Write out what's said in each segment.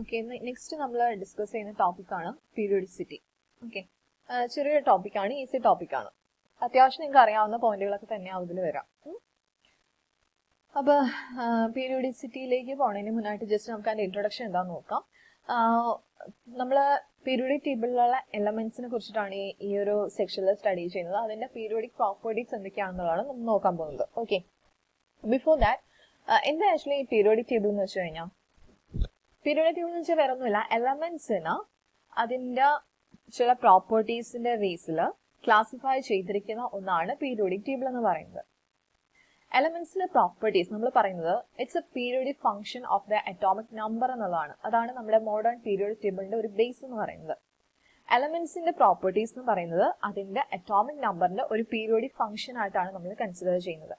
Okay, next we discuss the topic periodicity. Okay, ചെറിയ topic ആണ്, easy topic ആണ്. അത്യാവശ്യം നിങ്ങൾക്ക് അറിയാവുന്ന പോയിന്റുകളൊക്കെ തന്നെ അതിൽ വരാം. അപ്പോൾ periodicityയിലേക്ക് പോകുന്നതിന് മുന്നായിട്ട് ജസ്റ്റ് നമുക്ക് അതിന്റെ ഇൻട്രൊഡക്ഷൻ എന്താണെന്ന് നോക്കാം. നമ്മൾ പീരിയോഡിക് ടേബിളിലുള്ള എലമെന്റ്സിനെ കുറിച്ചിട്ടാണ് ഈ ഒരു സെക്ഷനിൽ സ്റ്റഡി ചെയ്യുന്നത്. അതിന്റെ പീരിയോഡിക് പ്രോപ്പർട്ടീസ് എന്തൊക്കെയാണെന്നുള്ളതാണ് നമ്മൾ നോക്കാൻ പോകുന്നത്. ഓക്കെ, ബിഫോർ ദാറ്റ് എന്താ ആക്ച്വലി ഈ പീരിയോഡിക് ടേബിൾ എന്ന് വെച്ച് കഴിഞ്ഞാൽ, പീരിയോഡിക് ടേബിൾ എന്ന് വെച്ചാൽ വേറെ ഒന്നുമില്ല, എലമെന്റ്സിന് അതിന്റെ ചില പ്രോപ്പർട്ടീസിന്റെ ബേസിൽ ക്ലാസിഫൈ ചെയ്തിരിക്കുന്ന ഒന്നാണ് പീരിയോഡിക് ടേബിൾ എന്ന് പറയുന്നത്. എലമെന്റ്സിന്റെ പ്രോപ്പർട്ടീസ് നമ്മൾ പറയുന്നത് it's A periodic function of the atomic number എന്നുള്ളതാണ്. അതാണ് നമ്മുടെ മോഡേൺ പീരിയോഡിക് ടേബിളിന്റെ ഒരു ബേസ് എന്ന് പറയുന്നത്. എലമെന്റ്സിന്റെ പ്രോപ്പർട്ടീസ് എന്ന് പറയുന്നത് അതിന്റെ അറ്റോമിക് നമ്പറിന്റെ ഒരു പീരിയോഡിക് ഫംഗ്ഷൻ ആയിട്ടാണ് നമ്മൾ കൺസിഡർ ചെയ്യുന്നത്.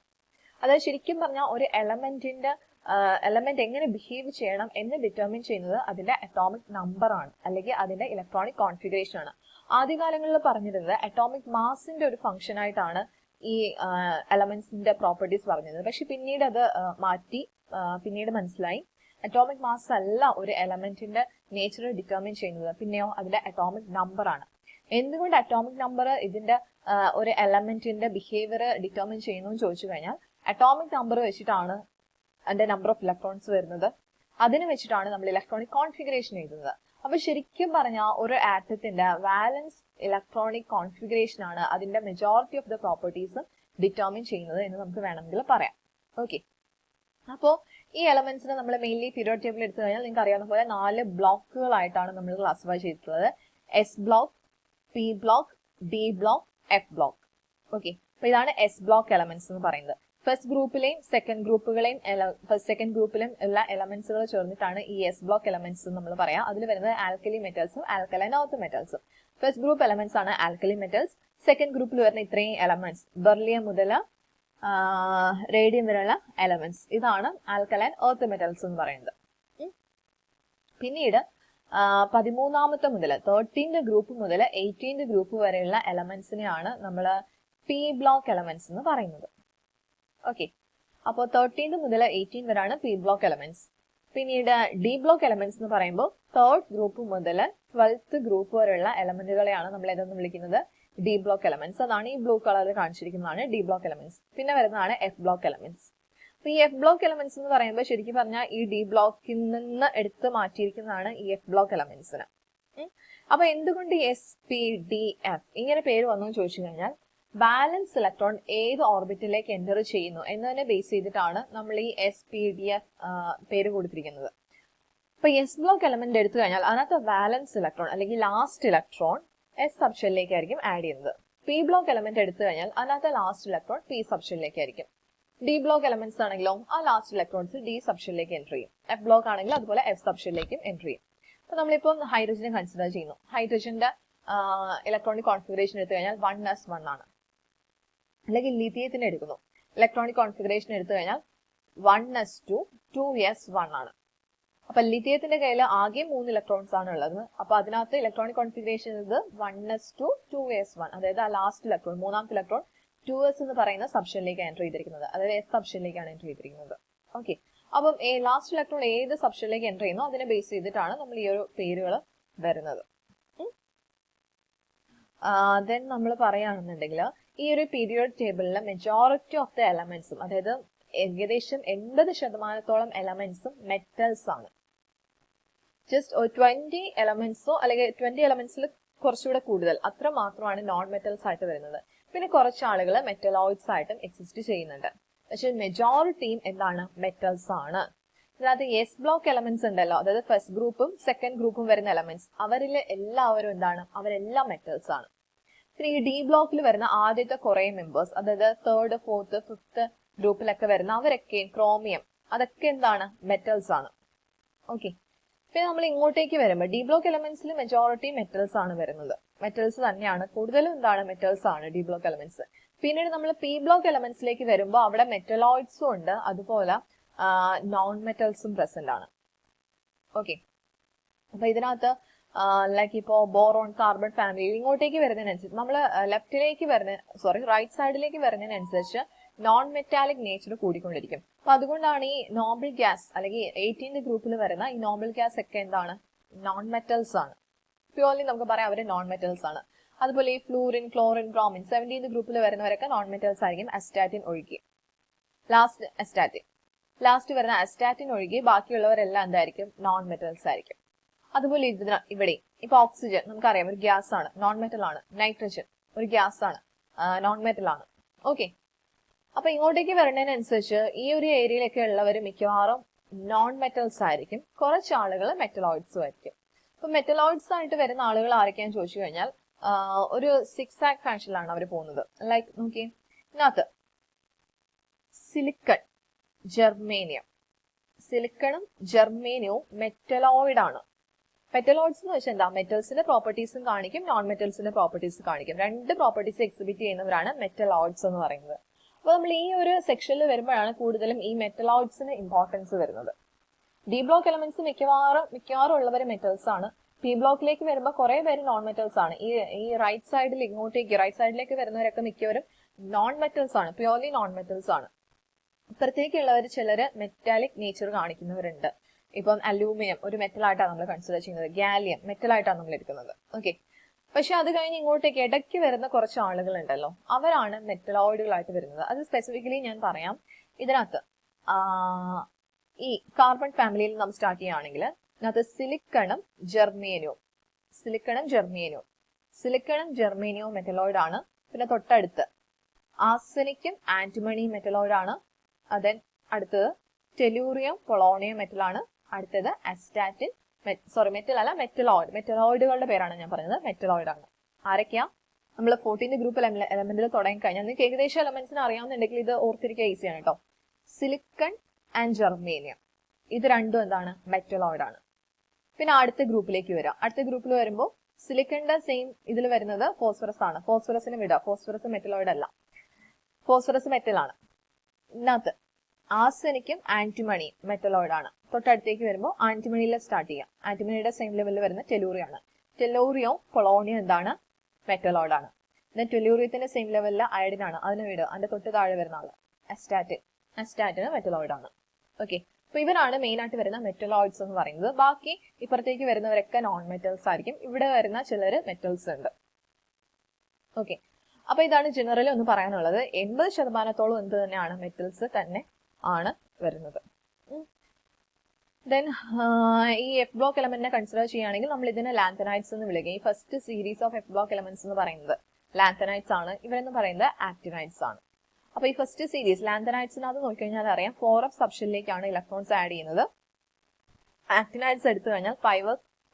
അതായത് ശരിക്കും പറഞ്ഞാൽ ഒരു എലമെന്റ് എങ്ങനെ ബിഹേവ് ചെയ്യണം എന്ന് ഡിറ്റർമിൻ ചെയ്യുന്നത് അതിന്റെ അറ്റോമിക് നമ്പർ ആണ്, അല്ലെങ്കിൽ അതിന്റെ ഇലക്ട്രോണിക് കോൺഫിഗറേഷൻ ആണ്. ആദ്യകാലങ്ങളിൽ പറഞ്ഞിരുന്നത് അറ്റോമിക് മാസിന്റെ ഒരു ഫംഗ്ഷൻ ആയിട്ടാണ് ഈ എലമെന്റ്സിന്റെ പ്രോപ്പർട്ടീസ് പറഞ്ഞിരുന്നത്. പക്ഷെ പിന്നീട് അത് മാറ്റി, പിന്നീട് മനസ്സിലായി അറ്റോമിക് മാസ് അല്ല ഒരു എലമെന്റിന്റെ നേച്ചർ ഡിറ്റർമിൻ ചെയ്യുന്നത്, പിന്നെയോ അതിന്റെ അറ്റോമിക് നമ്പർ ആണ്. എന്തുകൊണ്ട് അറ്റോമിക് നമ്പർ ഇതിന്റെ ഒരു എലമെന്റിന്റെ ബിഹേവിയർ ഡിറ്റർമിൻ ചെയ്യുന്നു എന്ന് ചോദിച്ചു കഴിഞ്ഞാൽ, അറ്റോമിക് നമ്പർ വെച്ചിട്ടാണ് അതിന്റെ നമ്പർ ഓഫ് ഇലക്ട്രോൺസ് വരുന്നത്, അതിന് വെച്ചിട്ടാണ് നമ്മൾ ഇലക്ട്രോണിക് കോൺഫിഗറേഷൻ എഴുതുന്നത്. അപ്പൊ ശരിക്കും പറഞ്ഞാൽ ഒരു ആറ്റത്തിന്റെ വാലൻസ് ഇലക്ട്രോണിക് കോൺഫിഗറേഷൻ ആണ് അതിന്റെ majority of the properties determine ചെയ്യുന്നത് എന്ന് നമുക്ക് വേണമെങ്കിൽ പറയാം. ഓക്കെ, അപ്പോൾ ഈ എലമെന്റ്സിനെ നമ്മൾ മെയിൻലി പീരിയോഡിക് ടേബിൾ എടുത്തു കഴിഞ്ഞാൽ നിങ്ങൾക്ക് അറിയാവുന്ന പോലെ 4 ബ്ലോക്കുകളായിട്ടാണ് നമ്മൾ ക്ലാസിഫൈ ചെയ്തിട്ടുള്ളത്. S block, P block, D block, F block. Okay, അപ്പൊ ഇതാണ് എസ് ബ്ലോക്ക് എലമെന്റ്സ് എന്ന് പറയുന്നത്. ഫസ്റ്റ് ഗ്രൂപ്പിലെയും സെക്കൻഡ് ഗ്രൂപ്പിലും ഉള്ള എലമെന്റ്സുകൾ ചേർന്നിട്ടാണ് ഈ എസ് ബ്ലോക്ക് എലമെന്റ്സ് നമ്മൾ പറയാം. അതിൽ വരുന്നത് ആൽക്കലി മെറ്റൽസും ആൽക്കലൈൻ എർത്ത് മെറ്റൽസും. ഫസ്റ്റ് ഗ്രൂപ്പ് എലമെന്റ്സ് ആണ് ആൽക്കലി മെറ്റൽസ്. സെക്കൻഡ് ഗ്രൂപ്പിൽ വരുന്ന ഇത്രയും എലമെന്റ്സ് ബെർലിയം മുതൽ റേഡിയം വരെയുള്ള എലമെന്റ്സ്, ഇതാണ് ആൽക്കലൈൻ എർത്ത് മെറ്റൽസ് എന്ന് പറയുന്നത്. പിന്നീട് 13ാമത്തെ മുതൽ 13th ഗ്രൂപ്പ് മുതൽ 18th ഗ്രൂപ്പ് വരെയുള്ള എലമെന്റ്സിനെയാണ് നമ്മൾ പി ബ്ലോക്ക് എലമെന്റ്സ് എന്ന് പറയുന്നത്. ഓക്കെ, അപ്പോൾ 13th മുതൽ 18 വരെയാണ് പി ബ്ലോക്ക് എലമെന്റ്സ്. പിന്നീട് ഡി ബ്ലോക്ക് എലമെന്റ്സ് എന്ന് പറയുമ്പോൾ 3rd ഗ്രൂപ്പ് മുതൽ 12th ഗ്രൂപ്പ് വരെയുള്ള എലമെന്റുകളെയാണ് നമ്മൾ ഏതെന്ന് വിളിക്കുന്നത് ഡി ബ്ലോക്ക് എലമെന്റ്സ്. അതാണ് ഈ ബ്ലൂ കളറിൽ കാണിച്ചിരിക്കുന്നതാണ് ഡി ബ്ലോക്ക് എലമെന്റ്സ്. പിന്നെ വരുന്നതാണ് എഫ് ബ്ലോക്ക് എലമെന്റ്സ്. അപ്പൊ ഈ എഫ് ബ്ലോക്ക് എലമെന്റ്സ് എന്ന് പറയുമ്പോൾ ശരിക്കും പറഞ്ഞാൽ ഈ ഡി ബ്ലോക്കിൽ നിന്ന് എടുത്ത് മാറ്റിയിരിക്കുന്നതാണ് ഈ എഫ് ബ്ലോക്ക് എലമെന്റ്സിന്. അപ്പൊ എന്തുകൊണ്ട് എസ് പി ഡി എഫ് ഇങ്ങനെ പേര് വന്നു എന്ന് ചോദിച്ചു കഴിഞ്ഞാൽ, ബാലൻസ് ഇലക്ട്രോൺ ഏത് ഓർബിറ്റിലേക്ക് എൻ്റർ ചെയ്യുന്നു എന്നതിനെ ബേസ് ചെയ്തിട്ടാണ് നമ്മൾ ഈ എസ് പി ഡി എഫ് പേര് കൊടുത്തിരിക്കുന്നത്. അപ്പൊ എസ് ബ്ലോക്ക് എലമെന്റ് എടുത്തു കഴിഞ്ഞാൽ അതിനകത്ത് ബാലൻസ് ഇലക്ട്രോൺ അല്ലെങ്കിൽ ലാസ്റ്റ് ഇലക്ട്രോൺ എസ് സബ്ഷെല്ലിലേക്കായിരിക്കും ആഡ് ചെയ്യുന്നത്. പി ബ്ലോക്ക് എലമെന്റ് എടുത്തു കഴിഞ്ഞാൽ അതിനകത്ത് ലാസ്റ്റ് ഇലക്ട്രോൺ പി സബ്ഷെല്ലിലേക്കായിരിക്കും. ഡി ബ്ലോക്ക് എലമെന്റ്സ് ആണെങ്കിലോ ആ ലാസ്റ്റ് ഇലക്ട്രോൺസ് ഡി സബ്ഷെല്ലിലേക്ക് എൻ്റർ ചെയ്യും. എഫ് ബ്ലോക്ക് ആണെങ്കിൽ അതുപോലെ എഫ് സബ്ഷെല്ലിലേക്കും എൻ്റർ ചെയ്യും. അപ്പൊ നമ്മളിപ്പോൾ ഹൈഡ്രജനെ കൺസിഡർ ചെയ്യുന്നു. ഹൈഡ്രജന്റെ ഇലക്ട്രോണിക് കോൺഫിഗറേഷൻ എടുത്തു കഴിഞ്ഞാൽ 1s1 ആണ്. അല്ലെങ്കിൽ ലിഥിയത്തിന് എടുക്കുന്നു, ഇലക്ട്രോണിക് കോൺഫിഗറേഷൻ എടുത്തു കഴിഞ്ഞാൽ 1s2 2s1 ആണ്. അപ്പൊ ലിഥിയത്തിന്റെ കയ്യിൽ ആകെ 3 ഇലക്ട്രോൺസ് ആണ് ഉള്ളത്. അപ്പൊ അതിനകത്ത് ഇലക്ട്രോണിക് കോൺഫിഗറേഷൻ ഇത് 1s2 2s1, അതായത് ആ ലാസ്റ്റ് ഇലക്ട്രോൺ, മൂന്നാമത്തെ ഇലക്ട്രോൺ 2s എന്ന് പറയുന്ന സബ്ഷനിലേക്ക് എൻ്റർ ചെയ്തിരിക്കുന്നത്, അതായത് എസ് സബ്ഷനിലേക്കാണ് എൻ്റർ ചെയ്തിരിക്കുന്നത്. ഓക്കെ, അപ്പം ലാസ്റ്റ് ഇലക്ട്രോൺ ഏത് സബ്ഷനിലേക്ക് എൻ്റർ ചെയ്യുന്നു അതിനെ ബേസ് ചെയ്തിട്ടാണ് നമ്മൾ ഈ ഒരു പേരുകൾ വരുന്നത്. ദെൻ നമ്മൾ പറയുകയാണെന്നുണ്ടെങ്കിൽ ഈ ഒരു പീരിയോഡിക് ടേബിളിലെ മെജോറിറ്റി ഓഫ് ദ എലമെന്റ്സും, അതായത് ഏകദേശം 80% എലമെന്റ്സും മെറ്റൽസ് ആണ്. ജസ്റ്റ് 20 എലമെന്റ്സോ അല്ലെങ്കിൽ 20 എലമെന്റ്സിൽ കുറച്ചുകൂടെ കൂടുതൽ അത്ര മാത്രമാണ് നോൺ മെറ്റൽസ് ആയിട്ട് വരുന്നത്. പിന്നെ കുറച്ച് ആളുകൾ മെറ്റലോയിഡ്സ് ആയിട്ടും എക്സിസ്റ്റ് ചെയ്യുന്നുണ്ട്. പക്ഷെ മെജോറിറ്റിയും എന്താണ്, മെറ്റൽസ് ആണ്. അതായത് എസ് ബ്ലോക്ക് എലമെന്റ്സ് ഉണ്ടല്ലോ, അതായത് ഫസ്റ്റ് ഗ്രൂപ്പും സെക്കൻഡ് ഗ്രൂപ്പും വരുന്ന എലമെന്റ്സ്, അവരിൽ എല്ലാവരും എന്താണ്, അവരെല്ലാം മെറ്റൽസ് ആണ്. പിന്നെ ഈ ഡി ബ്ലോക്കിൽ വരുന്ന ആദ്യത്തെ കുറെ മെമ്പേഴ്സ്, അതായത് 3rd 4th 5th ഗ്രൂപ്പിലൊക്കെ വരുന്ന അവരൊക്കെ ക്രോമിയം, അതൊക്കെ എന്താണ്, മെറ്റൽസ് ആണ്. ഓക്കെ, പിന്നെ നമ്മൾ ഇങ്ങോട്ടേക്ക് വരുമ്പോൾ ഡി ബ്ലോക്ക് എലമെന്റ്സിൽ മെജോറിറ്റി മെറ്റൽസ് ആണ് വരുന്നത്. മെറ്റൽസ് തന്നെയാണ് കൂടുതലും, എന്താണ്, മെറ്റൽസ് ആണ് ഡി ബ്ലോക്ക് എലമെന്റ്സ്. പിന്നീട് നമ്മൾ പി ബ്ലോക്ക് എലമെന്റ്സിലേക്ക് വരുമ്പോൾ അവിടെ മെറ്റലോയിഡ്സും ഉണ്ട്, അതുപോലെ നോൺ മെറ്റൽസും പ്രസന്റ് ആണ്. ഓക്കെ, അപ്പൊ ഇതിനകത്ത് ലൈക്ക് ഇപ്പോ ബോറോൺ, കാർബൺ ഫാമിലി ഇങ്ങോട്ടേക്ക് വരുന്നതിനനുസരിച്ച് നമ്മൾ റൈറ്റ് സൈഡിലേക്ക് വരുന്നതിനനുസരിച്ച് നോൺ മെറ്റാലിക് നേച്ചർ കൂടിക്കൊണ്ടിരിക്കും. അപ്പൊ അതുകൊണ്ടാണ് ഈ നോബിൾ ഗ്യാസ് അല്ലെങ്കിൽ 18th ഗ്രൂപ്പിൽ വരുന്ന ഈ നോബിൾ ഗ്യാസ് ഒക്കെ എന്താണ്, നോൺ മെറ്റൽസ് ആണ്. പ്യൂർലി നമുക്ക് പറയാം അവര് നോൺ മെറ്റൽസ് ആണ്. അതുപോലെ ഈ ഫ്ലൂറിൻ, ക്ലോറിൻ, ബ്രോമിൻ 17th ഗ്രൂപ്പിൽ വരുന്നവരൊക്കെ നോൺ മെറ്റൽസ് ആയിരിക്കും, അസ്റ്റാറ്റിൻ ഒഴികെ. ലാസ്റ്റ് വരുന്ന അസ്റ്റാറ്റിൻ ഒഴികെ ബാക്കിയുള്ളവരെല്ലാം എന്തായിരിക്കും, നോൺ മെറ്റൽസ് ആയിരിക്കും. അതുപോലെ ഇവിടെ ഇപ്പൊ ഓക്സിജൻ നമുക്കറിയാം ഒരു ഗ്യാസ് ആണ്, നോൺ മെറ്റൽ ആണ്. നൈട്രജൻ ഒരു ഗ്യാസ് ആണ്, നോൺ മെറ്റൽ ആണ്. ഓക്കെ, അപ്പൊ ഇങ്ങോട്ടേക്ക് വരുന്നതിനനുസരിച്ച് ഈ ഒരു ഏരിയയിലൊക്കെ ഉള്ളവർ മിക്കവാറും നോൺ മെറ്റൽസ് ആയിരിക്കും, കുറച്ച് ആളുകൾ മെറ്റലോയിഡ്സും ആയിരിക്കും. അപ്പൊ മെറ്റലോയിഡ്സ് ആയിട്ട് വരുന്ന ആളുകൾ ആരൊക്കെയാന്ന് ചോദിച്ചു കഴിഞ്ഞാൽ ഒരു 6 ആക് ഫാഷനിലാണ് അവർ പോകുന്നത്. ലൈക്ക് നോക്കി, ഇതിനകത്ത് സിലിക്കൺ, ജെർമേനിയം. സിലിക്കണും ജെർമേനിയവും മെറ്റലോയിഡ് ആണ്. മെറ്റലോയിഡ്സ് എന്ന് വെച്ചാൽ എന്താ, മെറ്റൽസിന്റെ പ്രോപ്പർട്ടീസും കാണിക്കും, നോൺ മെറ്റൽസിന്റെ പ്രോപ്പർട്ടീസ് കാണിക്കും. രണ്ട് പ്രോപ്പർട്ടീസ് എക്സിബിറ്റ് ചെയ്യുന്നവരാണ് മെറ്റലോയിഡ്സ് എന്ന് പറയുന്നത്. അപ്പൊ നമ്മൾ ഈ ഒരു സെക്ഷനിൽ വരുമ്പോഴാണ് കൂടുതലും ഈ മെറ്റലോയിഡ്സിന് ഇമ്പോർട്ടൻസ് വരുന്നത്. ഡി ബ്ലോക്ക് എലമെന്റ്സ് മിക്കവാറും ഉള്ളവർ മെറ്റൽസ് ആണ്. പി ബ്ലോക്കിലേക്ക് വരുമ്പോൾ കുറെ പേര് നോൺ മെറ്റൽസ് ആണ്. ഈ റൈറ്റ് സൈഡിലേക്ക് വരുന്നവരൊക്കെ മിക്കവരും നോൺ മെറ്റൽസ് ആണ്, പ്യൂർലി നോൺ മെറ്റൽസ് ആണ്. ഇപ്പുറത്തേക്കുള്ളവർ ചിലര് മെറ്റാലിക് നേച്ചർ കാണിക്കുന്നവരുണ്ട്. ഇപ്പം അലൂമിനിയം ഒരു മെറ്റൽ ആയിട്ടാണ് നമ്മൾ കൺസിഡർ ചെയ്യുന്നത്, ഗാലിയം മെറ്റൽ ആയിട്ടാണ് നമ്മൾ എടുക്കുന്നത്. ഓക്കെ, പക്ഷെ അത് കഴിഞ്ഞ് ഇങ്ങോട്ടേക്ക് ഇടയ്ക്ക് വരുന്ന കുറച്ച് ആളുകൾ ഉണ്ടല്ലോ, അവരാണ് മെറ്റലോയിഡുകളായിട്ട് വരുന്നത്. അത് സ്പെസിഫിക്കലി ഞാൻ പറയാം. ഇതിനകത്ത് ഈ കാർബൺ ഫാമിലിയിൽ നമ്മൾ സ്റ്റാർട്ട് ചെയ്യുകയാണെങ്കിൽ ഇതിനകത്ത് സിലിക്കണും ജെർമേനിയവും മെറ്റലോയിഡ് ആണ്. പിന്നെ തൊട്ടടുത്ത് ആർസനിക്കും ആന്റിമണിയും മെറ്റലോയിഡ് ആണ്. അതൻ അടുത്തത് ടെലൂറിയം, പൊളോണിയം മെറ്റൽ ആണ്. അടുത്തത് അസ്റ്റാറ്റിൻ, മെറ്റലോയിഡുകളുടെ പേരാണ് ഞാൻ പറഞ്ഞത്, മെറ്റലോയിഡ് ആണ്. ആരൊക്കെയാ, നമ്മൾ 14th ഗ്രൂപ്പ് എലമെന്റിൽ തുടങ്ങി കഴിഞ്ഞാൽ നിങ്ങൾക്ക് ഏകദേശം എലമെന്റ്സിന് അറിയാവുന്നുണ്ടെങ്കിൽ ഇത് ഓർത്തിരിക്കുക ഈസിയാണ് കേട്ടോ. സിലിക്കൺ ആൻഡ് ജെർമേനിയം ഇത് രണ്ടും എന്താണ്, മെറ്റലോയിഡ് ആണ്. പിന്നെ അടുത്ത ഗ്രൂപ്പിലേക്ക് വരാം. അടുത്ത ഗ്രൂപ്പിൽ വരുമ്പോൾ സിലിക്കണിന്റെ സെയിം ഇതിൽ വരുന്നത് ഫോസ്ഫറസ് ആണ്. ഫോസ്ഫറസിന് വിടുക, ഫോസ്ഫറസ് മെറ്റലോയിഡ് അല്ല, ഫോസ്ഫറസ് മെറ്റൽ ആണ്. ഇതിനകത്ത് ആർസനിക്കും ആന്റിമണിയും മെറ്റലോയിഡ് ആണ്. തൊട്ടടുത്തേക്ക് വരുമ്പോൾ ആന്റിമണിയിൽ സ്റ്റാർട്ട് ചെയ്യാം. ആന്റിമണിയുടെ സെയിം ലെവലിൽ വരുന്ന ടെലൂറിയം ആണ്. ടെലൂറിയവും പൊളോണിയം എന്താണ്, മെറ്റലോയിഡ് ആണ്. പിന്നെ ടെലൂറിയത്തിന്റെ സെയിം ലെവലിൽ അയഡിൻ ആണ്, അതിന് വീട് അതിന്റെ തൊട്ട് താഴെ വരുന്ന ആള് അസ്റ്റാറ്റിന് മെറ്റലോയിഡ് ആണ്. ഓക്കെ, അപ്പൊ ഇവരാണ് മെയിൻ ആയിട്ട് വരുന്ന മെറ്റലോയിഡ്സ് എന്ന് പറയുന്നത്. ബാക്കി ഇപ്പുറത്തേക്ക് വരുന്നവരൊക്കെ നോൺ മെറ്റൽസ് ആയിരിക്കും. ഇവിടെ വരുന്ന ചിലര് മെറ്റൽസ് ഉണ്ട്. ഓക്കെ, അപ്പൊ ഇതാണ് ജനറലി ഒന്ന് പറയാനുള്ളത്. 80% എന്ത് തന്നെയാണ്, മെറ്റൽസ് തന്നെ ആണ് വരുന്നത്. ദെൻ ഈ എഫ് ബ്ലോക്ക് എലമെന്റിനെ കൺസിഡർ ചെയ്യുകയാണെങ്കിൽ നമ്മൾ ഇതിനെ ലാന്തനൈറ്റ്സ് എന്ന് വിളിക്കുക. ഈ first series of F block elements എന്ന് പറയുന്നത് ലാന്തനൈറ്റ്സ് ആണ്. ഇവരെന്ന് പറയുന്നത് ആക്ടിനൈറ്റ്സ് ആണ്. അപ്പൊ ഈ ഫസ്റ്റ് സീരീസ് ലാന്തനൈറ്റ്സിനകത്ത് നോക്കിക്കഴിഞ്ഞാൽ അറിയാം 4f സബ്ഷെല്ലിലേക്കാണ് ഇലക്ട്രോൺസ് ആഡ് ചെയ്യുന്നത്. ആക്ടിനൈറ്റ്സ് എടുത്തു കഴിഞ്ഞാൽ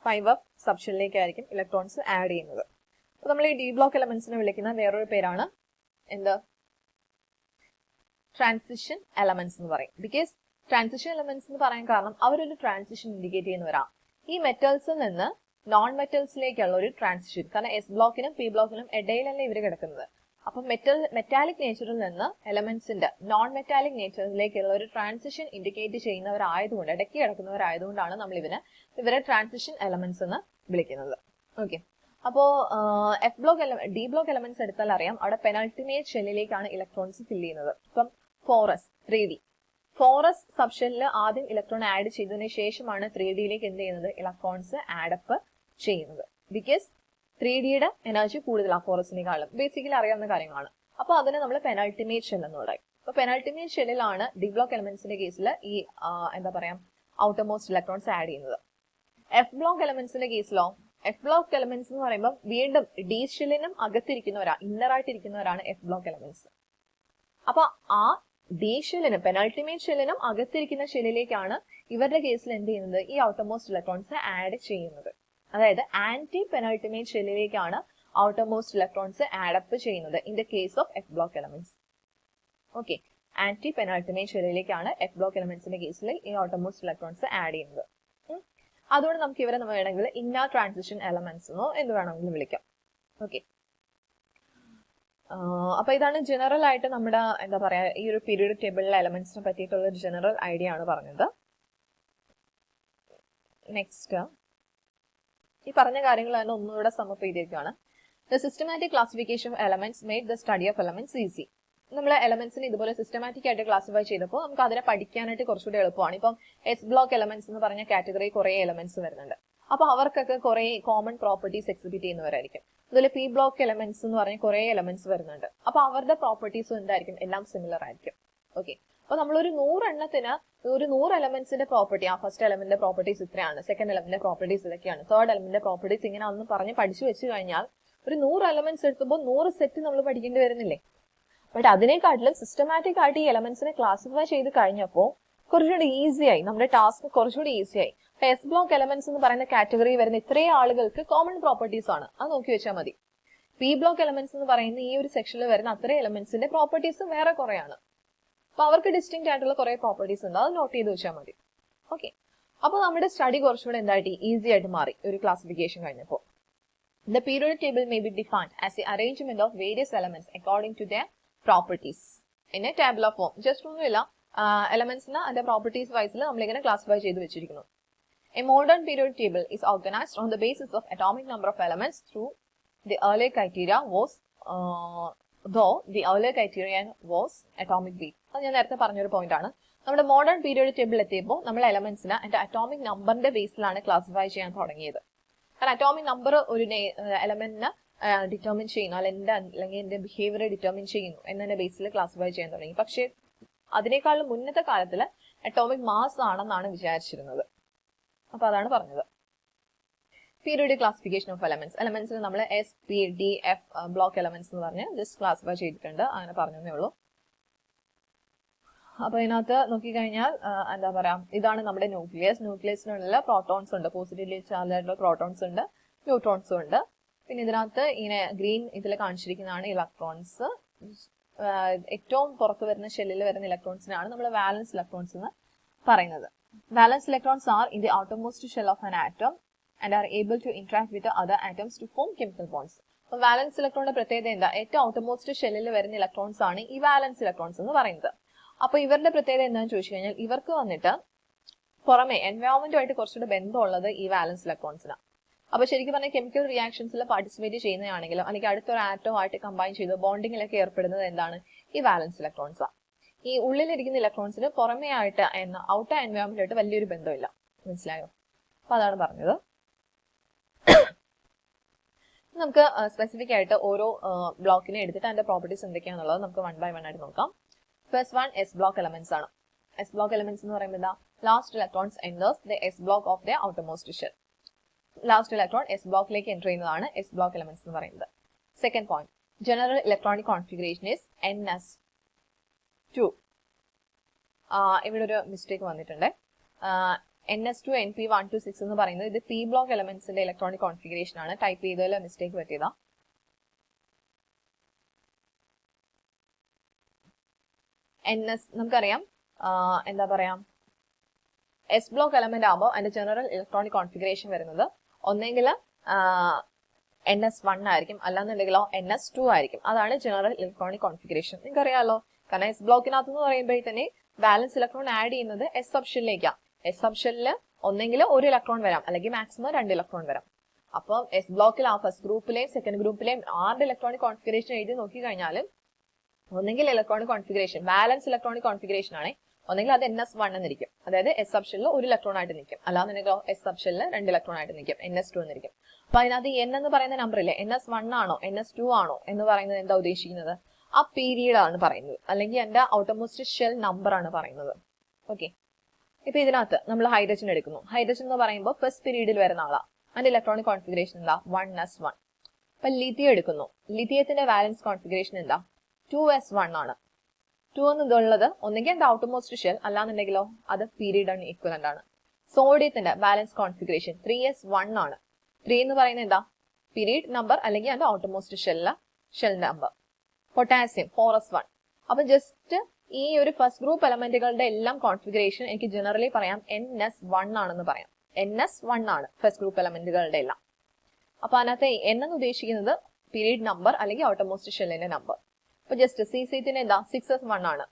5f സബ്ഷെല്ലിലേക്കായിരിക്കും ഇലക്ട്രോൺസ് ആഡ് ചെയ്യുന്നത്. അപ്പൊ നമ്മൾ ഈ ഡി ബ്ലോക്ക് എലമെന്റ്സിനെ വിളിക്കുന്ന വേറൊരു പേരാണ് എന്ത്, ട്രാൻസിഷൻ എലമെന്റ്സ് എന്ന് പറയും. ബിക്കോസ് ട്രാൻസിഷൻ എലമെന്റ്സ് എന്ന് പറയാൻ കാരണം അവരൊരു ട്രാൻസിഷൻ ഇൻഡിക്കേറ്റ് ചെയ്യുന്നവരാ. ഈ മെറ്റൽസിൽ നിന്ന് നോൺ മെറ്റൽസിലേക്കുള്ള ഒരു ട്രാൻസിഷൻ. കാരണം എസ് ബ്ലോക്കിനും പി ബ്ലോക്കിനും ഇടയിലല്ല ഇവർ കിടക്കുന്നത്. അപ്പൊ മെറ്റാലിക് നേച്ചറിൽ നിന്ന് എലമെന്റ്സിന്റെ നോൺ മെറ്റാലിക് നേച്ചറിലേക്കുള്ള ഒരു ട്രാൻസിഷൻ ഇൻഡിക്കേറ്റ് ചെയ്യുന്നവരായതുകൊണ്ട്, ഇടയ്ക്ക് കിടക്കുന്നവരായതുകൊണ്ടാണ് നമ്മൾ ഇവരെ ട്രാൻസിഷൻ എലമെന്റ്സ് എന്ന് വിളിക്കുന്നത്. ഓക്കെ, അപ്പോ ഡി ബ്ലോക്ക് എലമെന്റ്സ് എടുത്താൽ അറിയാം അവിടെ പെനൾട്ടിമേറ്റ് ഷെല്ലിലേക്കാണ് ഇലക്ട്രോൺസ് ഫില്ല് ചെയ്യുന്നത്. ഇപ്പം 4s സബ്ഷെല്ലിൽ ആദ്യം ഇലക്ട്രോൺ ആഡ് ചെയ്തതിനു ശേഷമാണ് 3Dയിലേക്ക് എന്ത് ചെയ്യുന്നത്, ഇലക്ട്രോൺസ് ആഡപ്പ് ചെയ്യുന്നത്. ബിക്കോസ് 3Dയുടെ എനർജി കൂടുതലാണ് 4sനേക്കാളും. ബേസിക്കലി അറിയാവുന്ന കാര്യങ്ങളാണ്. അപ്പൊ അതിനെ നമ്മൾ പെനൾട്ടിമേറ്റ് ഷെൽ എന്ന് പറയും. അപ്പൊ പെനൾട്ടിമേറ്റ് ഷെല്ലിലാണ് ഡി ബ്ലോക്ക് എലമെന്റ്സിന്റെ കേസിൽ ഈ എന്താ പറയാ ഔട്ടർമോസ്റ്റ് ഇലക്ട്രോൺസ് ആഡ് ചെയ്യുന്നത്. എഫ് ബ്ലോക്ക് എലമെന്റ്സിന്റെ കേസിലോ, എഫ് ബ്ലോക്ക് എലമെന്റ്സ് എന്ന് പറയുമ്പോൾ വീണ്ടും ഡി ഷെല്ലിനും ഇന്നറായിട്ടിരിക്കുന്നവരാണ് എഫ് ബ്ലോക്ക് എലമെന്റ്സ്. അപ്പൊ ആ ഡി ഷെല്ലിനും പെനൾട്ടിമേറ്റ് ഷെല്ലിനും അകത്തിരിക്കുന്ന ഷെല്ലിലേക്കാണ് ഇവരുടെ കേസിൽ എന്ത് ചെയ്യുന്നത്, ഈ ഔട്ടർമോസ്റ്റ് ഇലക്ട്രോൺസ് ആഡ് ചെയ്യുന്നത്. അതായത് ആന്റി പെനൾട്ടിമേറ്റ് ഷെല്ലിലേക്കാണ് ഔട്ടർമോസ്റ്റ് ഇലക്ട്രോൺസ് ആഡപ്പ് ചെയ്യുന്നത് in the case of F block elements. Okay, anti penultimate ഷെല്ലിലേക്കാണ് എഫ് ബ്ലോക്ക് എലമെന്റ്സിന്റെ കേസിൽ ഈ ഔട്ടർമോസ്റ്റ് ഇലക്ട്രോൺസ് ആഡ് ചെയ്യുന്നത്. അതുകൊണ്ട് നമുക്ക് ഇവരെ വേണമെങ്കിൽ ഇന്നർ ട്രാൻസിഷൻ എലമെന്റ്സ് എന്നോ എന്ത് വേണമെങ്കിലും വിളിക്കാം. ഓക്കെ, അപ്പൊ ഇതാണ് ജനറൽ ആയിട്ട് നമ്മുടെ എന്താ പറയാ ഈ ഒരു പീരിയോഡിക് ടേബിളിലെ എലമെന്റ്സിനെ പറ്റിയിട്ടുള്ള ഒരു ജനറൽ ഐഡിയ ആണ് പറഞ്ഞത്. നെക്സ്റ്റ് ഈ പറഞ്ഞ കാര്യങ്ങൾ തന്നെ ഒന്നുകൂടെ സമപ്പ് ചെയ്തിരിക്കുകയാണ്. The systematic classification of elements made the study of elements easy. നമ്മൾ എലമെന്റ്സിനെ ഇതുപോലെ സിസ്റ്റമാറ്റിക് ആയിട്ട് ക്ലാസിഫൈ ചെയ്തപ്പോൾ നമുക്ക് അതിനെ പഠിക്കാനായിട്ട് കുറച്ചുകൂടി എളുപ്പമാണ്. ഇപ്പം എസ് ബ്ലോക്ക് എലമെന്റ്സ് എന്ന് പറഞ്ഞ കാറ്റഗറി കുറെ എലമെന്റ്സ് വരുന്നുണ്ട്. അപ്പൊ അവർക്കൊക്കെ കുറെ കോമൺ പ്രോപ്പർട്ടീസ് എക്സിബിറ്റ് ചെയ്യുന്നവരായിരിക്കും. അതുപോലെ പി ബ്ലോക്ക് എലമെന്റ്സ് എന്ന് പറഞ്ഞ കുറെ എലമെന്റ്സ് വരുന്നുണ്ട്. അപ്പൊ അവരുടെ പ്രോപ്പർട്ടീസും എന്തായിരിക്കും, എല്ലാം സിമിലർ ആയിരിക്കും. ഓക്കെ, അപ്പൊ നമ്മളൊരു 100 എണ്ണത്തിന് ഒരു 100 എലമെന്റ്സിന്റെ പ്രോപ്പർട്ടി, ആ ഫസ്റ്റ് എലമെന്റിന്റെ പ്രോപ്പർട്ടീസ് ഇത്രയാണ്, സെക്കൻഡ് എലമെന്റിന്റെ പ്രോപ്പർട്ടീസ് ഇതൊക്കെയാണ്, തേർഡ് എലമെന്റിന്റെ പ്രോപ്പർട്ടീസ് ഇങ്ങനെയാണെന്ന് പറഞ്ഞ് പഠിച്ചു വെച്ച് കഴിഞ്ഞാൽ ഒരു 100 എലമെന്റ്സ് എടുക്കുമ്പോൾ 100 സെറ്റ് നമ്മൾ പഠിക്കേണ്ടി വരുന്നില്ലേ? ബട്ട് അതിനെക്കാട്ടിലും സിസ്റ്റമാറ്റിക് ആയിട്ട് ഈ എലമെന്റ്സിനെ ക്ലാസിഫൈ ചെയ്ത് കഴിഞ്ഞപ്പോൾ കുറച്ചുകൂടി ഈസിയായി, നമ്മുടെ ടാസ്ക് കുറച്ചുകൂടി ഈസിയായി. എസ് ബ്ലോക്ക് എലമെന്റ്സ് എന്ന് പറയുന്ന കാറ്റഗറി വരുന്ന ഇത്രയും ആളുകൾക്ക് കോമൺ പ്രോപ്പർട്ടീസ് ആണ്, അത് നോക്കി വെച്ചാൽ മതി. പി ബ്ലോക്ക് എലമെന്റ്സ് എന്ന് പറയുന്ന ഈ ഒരു സെക്ഷനിൽ വരുന്ന അത്രയും എലമെന്റ്സിന്റെ പ്രോപ്പർട്ടീസ് വേറെ കുറെയാണ്. അപ്പൊ അവർക്ക് ഡിസ്റ്റിങ്ക്റ്റ് ആയിട്ടുള്ള കുറെ പ്രോപ്പർട്ടീസ് ഉണ്ട്, അത് നോട്ട് ചെയ്ത് വെച്ചാൽ മതി. ഓക്കെ, അപ്പൊ നമ്മുടെ സ്റ്റഡി കുറച്ചുകൂടെ എന്തായിട്ട് ഈസി ആയിട്ട് മാറി ഒരു ക്ലാസിഫിക്കേഷൻ കഴിഞ്ഞപ്പോൾ. The periodic table may be defined as the arrangement of various elements according to their properties in a tabular form. Just ഒന്നുമില്ല, എലമെന്റ്സിന് അതിന്റെ പ്രോപ്പർട്ടീസ് വൈസിൽ നമ്മളിങ്ങനെ ക്ലാസിഫൈ ചെയ്ത് വെച്ചിരിക്കുന്നു. A modern periodic table is organized on the basis of atomic number of elements through the earlier criteria was though the earlier criterion was atomic weight. അത് ഞാൻ നേരത്തെ പറഞ്ഞൊരു point ആണ്. നമ്മുടെ മോഡേൺ പീരിയോഡിക് ടേബിൾ എത്തിയപ്പോൾ നമ്മൾ എലമെന്റ്സിന് അതിന്റെ അറ്റോമിക് നമ്പറിന്റെ ബേസിലാണ് ക്ലാസിഫൈ ചെയ്യാൻ തുടങ്ങിയത്. കാരണം അറ്റോമിക് നമ്പർ ഒരു എലമെന്റിനെ ഡിറ്റർമിൻ ചെയ്യുന്നു, അല്ലെങ്കിൽ എന്റെ ബിഹേവിയറെ ഡിറ്റർമിൻ ചെയ്യുന്നു എന്നതിന്റെ ബേസിൽ ക്ലാസിഫൈ ചെയ്യാൻ തുടങ്ങി. പക്ഷേ അതിനേക്കാളും മുന്നത്തെ കാലത്തില് അറ്റോമിക് മാസ് ആണെന്നാണ് വിചാരിച്ചിരുന്നത്. അപ്പൊ അതാണ് പറഞ്ഞത്. Periodic classification of elements. എലമെന്റ്സിന് നമ്മൾ S, P, D, F block elements എന്ന് പറഞ്ഞ് ജസ്റ്റ് ക്ലാസിഫൈ ചെയ്തിട്ടുണ്ട്, അങ്ങനെ പറഞ്ഞതേ ഉള്ളൂ. അപ്പൊ ഇതിനകത്ത് നോക്കിക്കഴിഞ്ഞാൽ എന്താ പറയാ, ഇതാണ് നമ്മുടെ ന്യൂക്ലിയസ്. ന്യൂക്ലിയസിനുള്ള പ്രോട്ടോൺസ് ഉണ്ട്, പോസിറ്റീവ്ലി ചാർജ് ആയിട്ടുള്ള പ്രോട്ടോൺസ് ഉണ്ട്, ന്യൂട്രോൺസും ഉണ്ട്. പിന്നെ ഇതിനകത്ത് ഇങ്ങനെ ഗ്രീൻ ഇതിൽ കാണിച്ചിരിക്കുന്നതാണ് ഇലക്ട്രോൺസ്. ഏറ്റവും പുറത്ത് വരുന്ന ഷെല്ലിൽ വരുന്ന ഇലക്ട്രോൺസിനാണ് നമ്മൾ വാലൻസ് ഇലക്ട്രോൺസ് എന്ന് പറയുന്നത്. വാലൻസ് electrons are in the outermost shell of an atom and are able to interact with the other atoms to form chemical bonds. അപ്പോൾ വാലൻസ് ഇലക്ട്രോണിന്റെ പ്രത്യേകത എന്താ? ഏറ്റവും ഔട്ടർമോസ്റ്റ് ഷെല്ലിൽ വരുന്ന ഇലക്ട്രോൺസ് ആണ് ഈ വാലൻസ് ഇലക്ട്രോൺസ് എന്ന് പറയുന്നത്. അപ്പൊ ഇവരുടെ പ്രത്യേകത എന്താണെന്ന് ചോദിച്ചു കഴിഞ്ഞാൽ ഇവർക്ക് വന്നിട്ട് പുറമെ എൻവയോൺമെന്റുമായിട്ട് കുറച്ചുകൂടെ ബന്ധമുള്ളത് ഈ വാലൻസ് ഇലക്ട്രോൺസിനാണ്. അപ്പൊ ശരിക്കും പറഞ്ഞാൽ കെമിക്കൽ റിയാക്ഷൻസിൽ പാർട്ടിസിപ്പേറ്റ് ചെയ്യുന്നതാണെങ്കിലും അല്ലെങ്കിൽ അടുത്തൊരു ആറ്റവുമായിട്ട് കമ്പൈൻ ചെയ്ത് ബോണ്ടിങ്ങിലൊക്കെ ഏർപ്പെടുന്നത് എന്താണ്? ഈ വാലൻസ് ഇലക്ട്രോൺസാണ്. ഈ ഉള്ളിലിരിക്കുന്ന ഇലക്ട്രോൺസിന് പുറമെ ആയിട്ട് ഔട്ടർ എൻവയോൺമെന്റുമായിട്ട് വലിയൊരു ബന്ധമില്ല. മനസ്സിലായോ? അപ്പൊ അതാണ് പറഞ്ഞത്. നമുക്ക് സ്പെസിഫിക് ആയിട്ട് ഓരോ ബ്ലോക്കിനെ എടുത്തിട്ട് അതിന്റെ പ്രോപ്പർട്ടീസ് എന്തൊക്കെയാണെന്നുള്ളത് നമുക്ക് 1 by 1 ആയിട്ട് നോക്കാം. First one S block elements ആണ്. എസ് ബ്ലോക്ക് എലമെന്റ്സ് എന്ന് പറയുമ്പോൾ എന്താ? Last electrons enters the S block of the outermost shell. Last electron S ബ്ലോക്കിലേക്ക് എൻ്റർ ചെയ്യുന്നതാണ് എസ് ബ്ലോക്ക് എലമെന്റ്സ് എന്ന് പറയുന്നത്. Second point, general electronic configuration is NS2. ഇവിടെ ഒരു മിസ്റ്റേക്ക് വന്നിട്ടുണ്ട്. NS2 NP1 to 6 എന്ന് പറയുന്നത് ഇത് പി ബ്ലോക്ക് എലമെന്റ്സിന്റെ ഇലക്ട്രോണിക് കോൺഫിഗറേഷൻ ആണ്. ടൈപ്പ് ചെയ്തതിൽ മിസ്റ്റേക്ക് പറ്റിയതാ. NS നമുക്കറിയാം എന്താ പറയാ, എസ് ബ്ലോക്ക് എലമെന്റ് ആകുമ്പോൾ അതിന്റെ ജനറൽ ഇലക്ട്രോണിക് കോൺഫിഗറേഷൻ വരുന്നത് ഒന്നെങ്കിൽ NS1 ആയിരിക്കും, അല്ലാന്നുണ്ടെങ്കിലോ NS2 ആയിരിക്കും. അതാണ് ജനറൽ ഇലക്ട്രോണിക് കോൺഫിഗറേഷൻ. നിങ്ങൾക്കറിയാലോ, കാരണം എസ് ബ്ലോക്കിനകത്ത് എന്ന് പറയുമ്പോൾ തന്നെ ബാലൻസ് ഇലക്ട്രോൺ ആഡ് ചെയ്യുന്നത് എസ് സബ്ഷെല്ലിലേക്കാണ്. എസ് സബ്ഷെല്ലിൽ ഒന്നെങ്കിൽ ഒരു ഇലക്ട്രോൺ വരാം, അല്ലെങ്കിൽ മാക്സിമം 2 ഇലക്ട്രോൺ വരാം. അപ്പം എസ് ബ്ലോക്കിൽ ആ ഫസ്റ്റ് ഗ്രൂപ്പിലെയും സെക്കൻഡ് ഗ്രൂപ്പിലെയും 6 ഇലക്ട്രോണിക് കോൺഫിഗറേഷൻ എഴുതി നോക്കി കഴിഞ്ഞാൽ ഒന്നെങ്കിൽ electronic configuration balance electronic configuration ആണ്, ഒന്നെങ്കിൽ അത് NS1 എന്നിരിക്കും, അതായത് എസ് സബ്ഷെല്ലിൽ 1 ഇലക്ട്രോൺ ആയിട്ട് നിൽക്കും, അല്ലാന്നുണ്ടെങ്കിലോ എസ് സബ്ഷെല്ലിൽ 2 ഇലക്ട്രോൺ ആയിട്ട് നിൽക്കും, NS2 എന്നിരിക്കും. അപ്പൊ അതിനകത്ത് N എന്ന് പറയുന്ന നമ്പർ ഇല്ലേ, NS1 ആണോ NS2 ആണോ എന്ന് പറയുന്നത് എന്താ ഉദ്ദേശിക്കുന്നത്? ആ പീരീഡ് ആണ് പറയുന്നത്, അല്ലെങ്കിൽ എന്റെ ഔട്ടർമോസ്റ്റ് ഷെൽ നമ്പർ ആണ് പറയുന്നത്. ഓക്കെ, ഇപ്പൊ ഇതിനകത്ത് നമ്മൾ ഹൈഡ്രജൻ എടുക്കുന്നു. ഹൈഡ്രജൻ എന്ന് പറയുമ്പോൾ ഫസ്റ്റ് പീരീഡിൽ വരുന്ന ആളാ. അതിന്റെ ഇലക്ട്രോണിക് കോൺഫിഗറേഷൻ എന്താ? 1s1. അപ്പൊ ലിഥിയം എടുക്കുന്നു. ലിഥിയത്തിന്റെ വാലൻസ് കോൺഫിഗറേഷൻ എന്താ? 2s1 ആണ്. 2 എന്നുള്ളത് ഒന്നെങ്കിൽ എന്റെ ഔട്ടർമോസ്റ്റ് ഷെൽ, അല്ലാന്നുണ്ടെങ്കിലോ അത് പീരീഡ് ഈക്വലന്റ് ആണ്. സോഡിയത്തിന്റെ ബാലൻസ് കോൺഫിഗറേഷൻ 3s1 ആണ്. 3 എന്ന് പറയുന്നത് എന്താ? പീരീഡ് നമ്പർ അല്ലെങ്കിൽ അതിന്റെ outermost shell number. Potassium 4s1. അപ്പൊ ജസ്റ്റ് ഈ ഒരു ഫസ്റ്റ് ഗ്രൂപ്പ് എലമെന്റുകളുടെ എല്ലാം കോൺഫിഗറേഷൻ എനിക്ക് ജനറലി പറയാം NS1 ആണെന്ന് പറയാം. NS1 ആണ് ഫസ്റ്റ് ഗ്രൂപ്പ് എലമെന്റുകളുടെ എല്ലാം. അപ്പൊ അതിനകത്ത് N എന്ന് ഉദ്ദേശിക്കുന്നത് പീരീഡ് നമ്പർ അല്ലെങ്കിൽ ഔട്ടർമോസ്റ്റ് ഷെല്ലിന്റെ നമ്പർ. അപ്പൊ ജസ്റ്റ് സീസീത്തിന്റെ എന്താ? 6s1 ആണ്.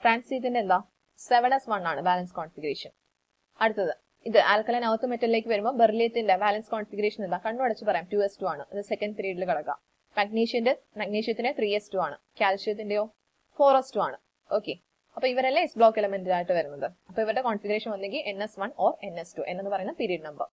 ഫ്രാൻസീത്തിന്റെ എന്താ? 7s1 ആണ് ബാലൻസ് കോൺഫിഗറേഷൻ. അടുത്തത് ഇത് ആൽക്കലൈൻ എർത്ത് മെറ്റലിലേക്ക് വരുമ്പോൾ ബെർലിയത്തിന്റെ ബാലൻസ് കോൺഫിഗറേഷൻ എന്താ? കണ്ണുടച്ച് പറയാം 2s2 ആണ്. ഇത് സെക്കൻഡ് പീരീഡിൽ കിടക്കാം. മഗ്നീഷ്യത്തിന് 3s2 ആണ്, കാൽഷ്യത്തിന്റെയോ 4s2 ആണ്. ഓക്കെ, അപ്പൊ ഇവരെല്ലാം എസ് ബ്ലോക്ക് എലമെന്റ് ആയിട്ട് വരുന്നത്. അപ്പൊ ഇവരുടെ കോൺഫിഗറേഷൻ വന്നെങ്കിൽ NS1 ഓർ NS2 എന്ന് പറയുന്ന പീരീഡ് നമ്പർ.